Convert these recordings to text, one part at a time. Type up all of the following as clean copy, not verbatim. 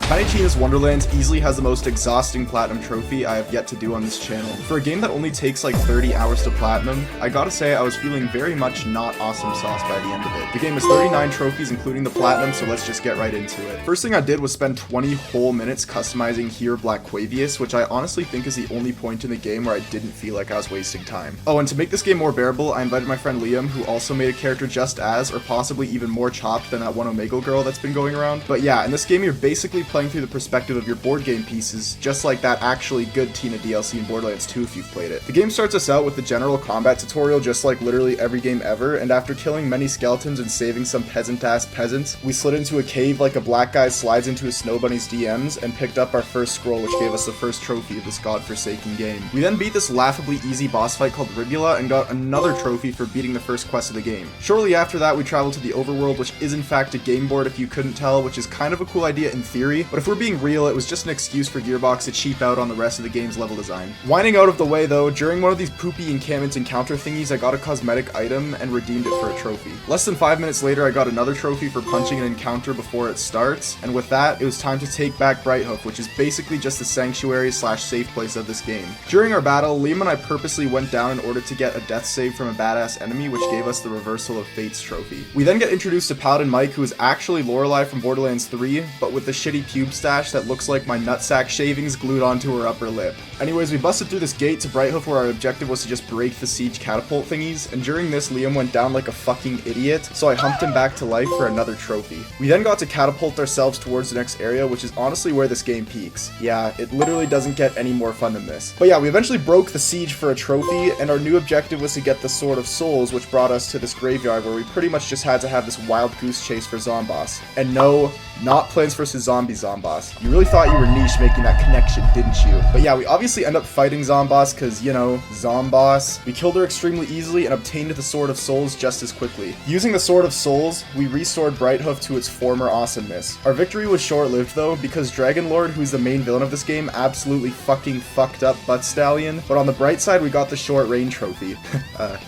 Tiny Tina's Wonderlands easily has the most exhausting platinum trophy I have yet to do on this channel. For a game that only takes like 30 hours to platinum, I gotta say I was feeling very much not awesome sauce by the end of it. The game has 39 trophies including the platinum, so let's just get right into it. First thing I did was spend 20 whole minutes customizing here Black Quavius, which I honestly think is the only point in the game where I didn't feel like I was wasting time. Oh, and to make this game more bearable, I invited my friend Liam, who also made a character just as, or possibly even more chopped than that one Omegle girl that's been going around. But yeah, in this game you're basically playing through the perspective of your board game pieces, just like that actually good Tina DLC in Borderlands 2 if you've played it. The game starts us out with the general combat tutorial just like literally every game ever, and after killing many skeletons and saving some peasant-ass peasants, we slid into a cave like a black guy slides into a snow bunny's DMs and picked up our first scroll, which gave us the first trophy of this godforsaken game. We then beat this laughably easy boss fight called Ribula and got another trophy for beating the first quest of the game. Shortly after that we traveled to the overworld, which is in fact a game board if you couldn't tell, which is kind of a cool idea in theory, but if we're being real, it was just an excuse for Gearbox to cheap out on the rest of the game's level design. Winding out of the way though, during one of these poopy encampment encounter thingies, I got a cosmetic item and redeemed it for a trophy. Less than 5 minutes later, I got another trophy for punching an encounter before it starts, and with that, it was time to take back Brighthoof, which is basically just the sanctuary slash safe place of this game. During our battle, Liam and I purposely went down in order to get a death save from a badass enemy, which gave us the Reversal of Fate's trophy. We then get introduced to Paladin Mike, who is actually Lorelei from Borderlands 3, but with the shitty pube stash that looks like my nutsack shavings glued onto her upper lip. Anyways, we busted through this gate to Brighthoof where our objective was to just break the siege catapult thingies, and during this Liam went down like a fucking idiot, so I humped him back to life for another trophy. We then got to catapult ourselves towards the next area, which is honestly where this game peaks. Yeah, it literally doesn't get any more fun than this. But yeah, we eventually broke the siege for a trophy, and our new objective was to get the Sword of Souls, which brought us to this graveyard where we pretty much just had to have this wild goose chase for Zomboss. And no, not Plants vs. Zombies Zomboss. You really thought you were niche making that connection, didn't you? But yeah, we obviously end up fighting Zomboss because, you know, Zomboss. We killed her extremely easily and obtained the Sword of Souls just as quickly. Using the Sword of Souls, we restored Brighthoof to its former awesomeness. Our victory was short-lived though, because Dragonlord, who's the main villain of this game, absolutely fucking fucked up Butt Stallion. But on the bright side, we got the Short Rain trophy.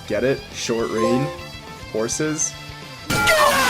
Get it? Short Rain? Horses?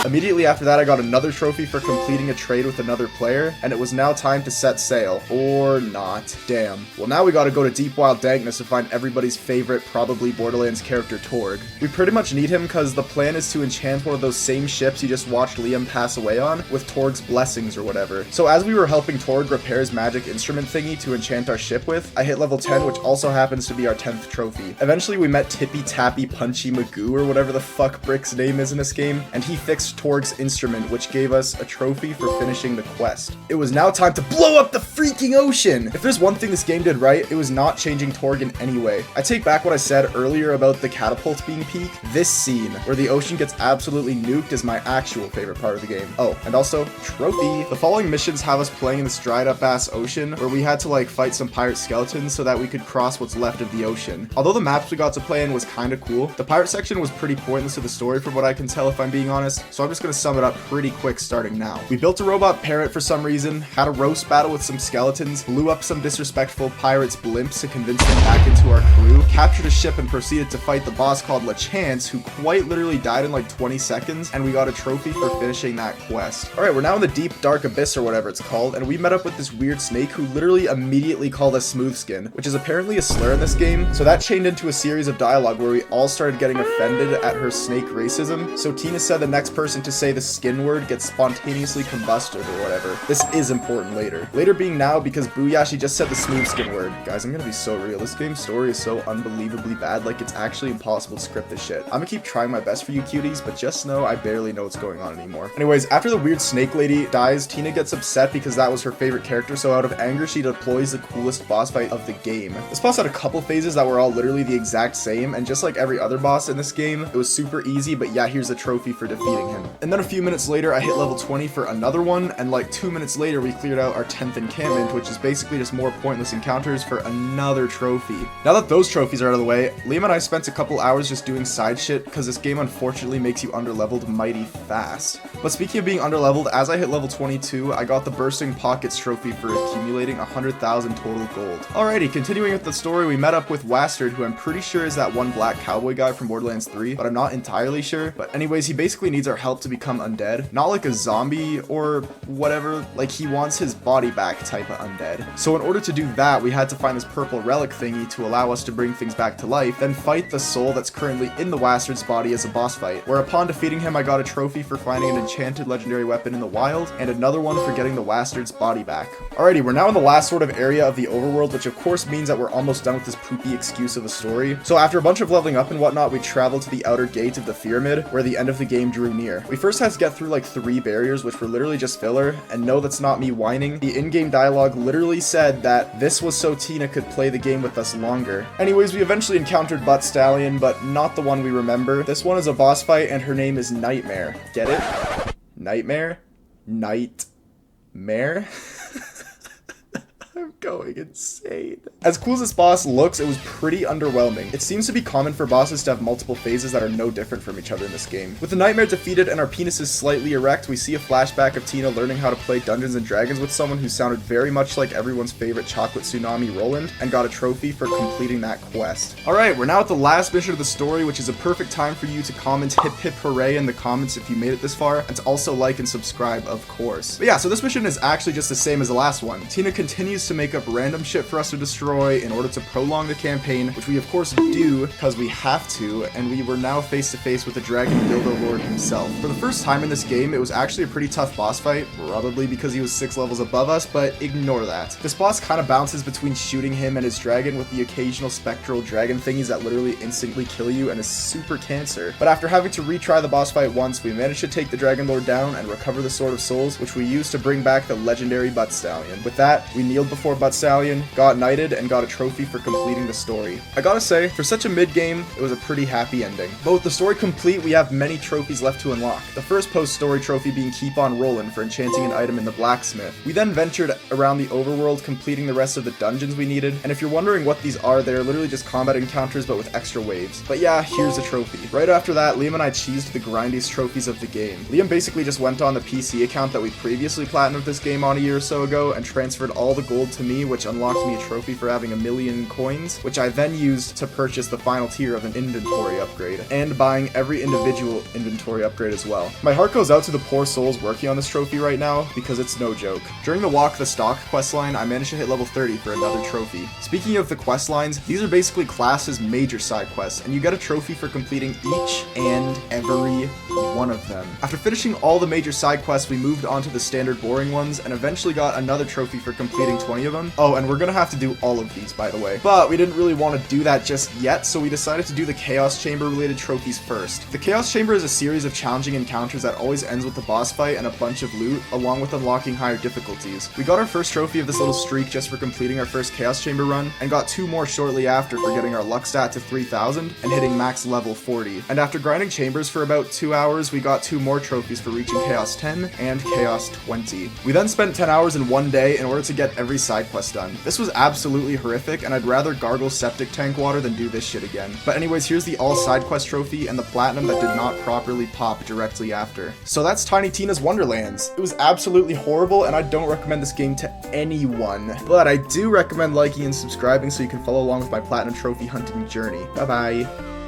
Immediately after that, I got another trophy for completing a trade with another player, and it was now time to set sail. Or not. Damn. Well, now we gotta go to Deep Wild Dankness to find everybody's favorite, probably Borderlands character, Torg. We pretty much need him because the plan is to enchant one of those same ships you just watched Liam pass away on with Torg's blessings or whatever. So as we were helping Torg repair his magic instrument thingy to enchant our ship with, I hit level 10, which also happens to be our 10th trophy. Eventually, we met Tippy Tappy Punchy Magoo or whatever the fuck Brick's name is in this game, and he fixed Torg's instrument, which gave us a trophy for finishing the quest. It was now time to blow up the freaking ocean! If there's one thing this game did right, it was not changing Torg in any way. I take back what I said earlier about the catapult being peak. This scene, where the ocean gets absolutely nuked, is my actual favorite part of the game. Oh, and also, trophy. The following missions have us playing in this dried up ass ocean, where we had to like fight some pirate skeletons so that we could cross what's left of the ocean. Although the maps we got to play in was kinda cool, the pirate section was pretty pointless to the story from what I can tell if I'm being honest, so I'm just gonna sum it up pretty quick starting now. We built a robot parrot for some reason, had a roast battle with some skeletons, blew up some disrespectful pirates' blimps to convince them back into our crew, captured a ship and proceeded to fight the boss called LeChance, who quite literally died in like 20 seconds, and we got a trophy for finishing that quest. Alright, we're now in the deep dark abyss or whatever it's called, and we met up with this weird snake who literally immediately called us Smoothskin, which is apparently a slur in this game, so that chained into a series of dialogue where we all started getting offended at her snake racism. So Tina said the next person to say the skin word gets spontaneously combusted or whatever. This is important later. Later being now because Booyashi just said the smooth skin word. Guys, I'm gonna be so real. This game's story is so unbelievably bad, like it's actually impossible to script this shit. I'm gonna keep trying my best for you cuties, but just know I barely know what's going on anymore. Anyways, after the weird snake lady dies, Tina gets upset because that was her favorite character, so out of anger she deploys the coolest boss fight of the game. This boss had a couple phases that were all literally the exact same, and just like every other boss in this game, it was super easy, but yeah, here's a trophy for defeating him. And then a few minutes later, I hit level 20 for another one, and like 2 minutes later, we cleared out our 10th encampment, which is basically just more pointless encounters for another trophy. Now that those trophies are out of the way, Liam and I spent a couple hours just doing side shit, because this game unfortunately makes you underleveled mighty fast. But speaking of being underleveled, as I hit level 22, I got the Bursting Pockets trophy for accumulating 100,000 total gold. Alrighty, continuing with the story, we met up with Wastard, who I'm pretty sure is that one black cowboy guy from Borderlands 3, but I'm not entirely sure. But anyways, he basically needs our help help to become undead. Not like a zombie or whatever, like he wants his body back type of undead. So in order to do that, we had to find this purple relic thingy to allow us to bring things back to life, then fight the soul that's currently in the Wastard's body as a boss fight, where upon defeating him I got a trophy for finding an enchanted legendary weapon in the wild, and another one for getting the Wastard's body back. Alrighty, we're now in the last sort of area of the overworld, which of course means that we're almost done with this poopy excuse of a story. So after a bunch of leveling up and whatnot, we traveled to the outer gate of the pyramid, where the end of the game drew near. We first had to get through like 3 barriers, which were literally just filler, and no, that's not me whining. The in-game dialogue literally said that this was so Tina could play the game with us longer. Anyways, we eventually encountered Butt Stallion, but not the one we remember. This one is a boss fight, and her name is Nightmare. Get it? Nightmare? Nightmare? I'm going insane. As cool as this boss looks, it was pretty underwhelming. It seems to be common for bosses to have multiple phases that are no different from each other in this game. With the Nightmare defeated and our penises slightly erect, we see a flashback of Tina learning how to play Dungeons and Dragons with someone who sounded very much like everyone's favorite chocolate tsunami, Roland, and got a trophy for completing that quest. Alright, we're now at the last mission of the story, which is a perfect time for you to comment hip hip hooray in the comments if you made it this far, and to also like and subscribe, of course. But yeah, so this mission is actually just the same as the last one. Tina continues to make up random shit for us to destroy in order to prolong the campaign, which we of course do because we have to, and we were now face to face with the Dragon Dildo Lord himself. For the first time in this game, it was actually a pretty tough boss fight, probably because he was 6 levels above us, but ignore that. This boss kind of bounces between shooting him and his dragon with the occasional spectral dragon thingies that literally instantly kill you and is super cancer. But after having to retry the boss fight once, we managed to take the Dragon Lord down and recover the Sword of Souls, which we used to bring back the legendary Butt Stallion. With that, we kneeled before Butt Stallion, got knighted, and got a trophy for completing the story. I gotta say, for such a mid-game, it was a pretty happy ending. But with the story complete, we have many trophies left to unlock. The first post-story trophy being Keep on Rollin' for enchanting an item in the blacksmith. We then ventured around the overworld, completing the rest of the dungeons we needed, and if you're wondering what these are, they're literally just combat encounters but with extra waves. But yeah, here's the trophy. Right after that, Liam and I cheesed the grindiest trophies of the game. Liam basically just went on the PC account that we previously platinumed this game on a year or so ago and transferred all the gold to me, which unlocked me a trophy for having 1,000,000 coins, which I then used to purchase the final tier of an inventory upgrade, and buying every individual inventory upgrade as well. My heart goes out to the poor souls working on this trophy right now, because it's no joke. During the Walk the Stalk questline, I managed to hit level 30 for another trophy. Speaking of the questlines, these are basically class's major side quests, and you get a trophy for completing each and every one of them. After finishing all the major side quests, we moved on to the standard boring ones, and eventually got another trophy for completing 20 of them. Oh, and we're gonna have to do all of these, by the way. But we didn't really want to do that just yet, so we decided to do the Chaos Chamber related trophies first. The Chaos Chamber is a series of challenging encounters that always ends with a boss fight and a bunch of loot, along with unlocking higher difficulties. We got our first trophy of this little streak just for completing our first Chaos Chamber run, and got 2 more shortly after for getting our luck stat to 3,000 and hitting max level 40. And after grinding chambers for about 2 hours, we got 2 more trophies for reaching Chaos 10 and Chaos 20. We then spent 10 hours in one day in order to get every side quest done. This was absolutely horrific, and I'd rather gargle septic tank water than do this shit again. But anyways, here's the all side quest trophy and the platinum that did not properly pop directly after. So that's Tiny Tina's Wonderlands. It was absolutely horrible, and I don't recommend this game to anyone. But I do recommend liking and subscribing so you can follow along with my platinum trophy hunting journey. Bye bye.